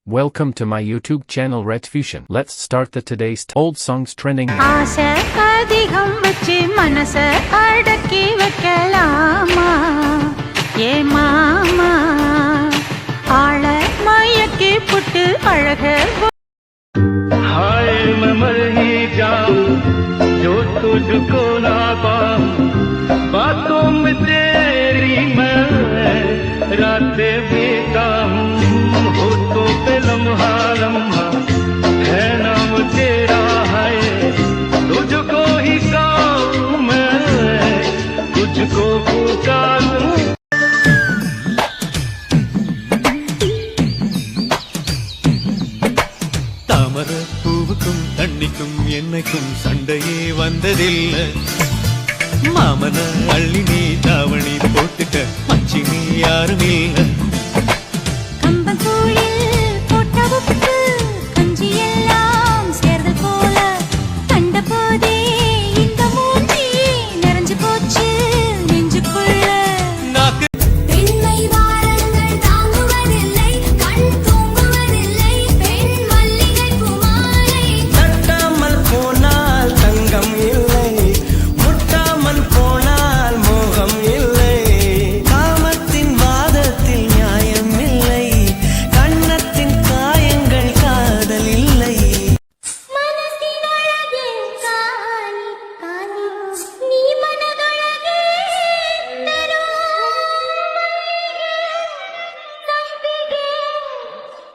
Welcome to my YouTube channel Red Fusion. Let's start the today's old songs trending. ஆசை அதிகம் வச்சு மனச அடக்கி வைக்கலாமா ஏ மாமா ஆள மயக்கி புட்டு அழக हाय मैं मर ही जाऊं जो तुझको ना पाऊं बातों में तेरी मैं रातें बिताऊं होठों पे लम्हा लम्हा है नाम तेरा है तुझको ही गाऊं मैं तुझको पुकारूं தாமர பூவுக்கும் தண்ணிக்கும் என்னைக்கும் சண்டையே வந்ததில்லை மாமன அள்ளி நீ தாவணி போட்டுக்க மச்சி நீ யாரும் இல்லை கம்பங்கூழில் போட்ட உப்பு கஞ்சி எல்லாம் சேர்ந்து போல கண்ட போதே இந்த மூஞ்சி நிறைஞ்சு போச்சு நெஞ்சுக்குள்ள நாக்கு பெண்மை வாரங்கள் தாங்குவதில்லை கண் தூங்குவதில்லை பெண் மல்லிகை பூமாலை தட்டாமல் போனால் தங்கம் இல்லை முட்டாமல் போனால் மோகம் இல்லை காமத்தின் வாதத்தில் நியாயம் இல்லை கண்ணத்தின் காயங்கள் காதல் இல்லை மனசின் அழகே காணி காணி நீ மனதழகே ನಂಬಿಗೆ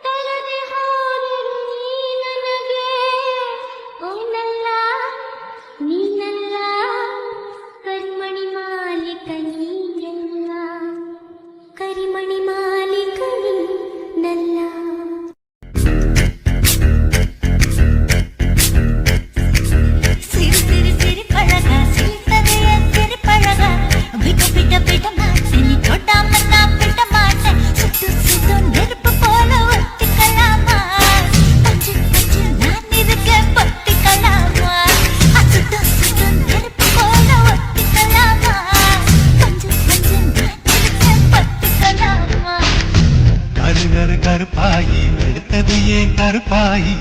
ತಲದೆ ಹೋದೆ ನೀ ನನಗೆ ಓನಲ್ಲ ನೀನಲ್ಲ ಕರಿಮಣಿ ಮಾಲೀಕ ನೀನೆಲ್ಲ ಕರಿಮಣಿ ಮಾಲೀಕ ನೀನಲ್ಲ சிறு சிறு சிறு பழக சிரித்ததைய சிறு பழக விட விட விட மாட்டேன் நீ தொடாம நான் விட மாட்டேன் சுட்டு சுட்டு நெருப்பு போல ஒத்திக்கலாமா பஞ்சு பஞ்சு நான் இருக்க பத்திக்கலாமா சுட்டு சுட்டு நெருப்பு போல ஒத்திக்கலாமா பஞ்சு பஞ்சு நான் இருக்க பத்திக்கலாமா கரு கரு கருப்பாயி எடுத்தது ஏன் கருப்பாயி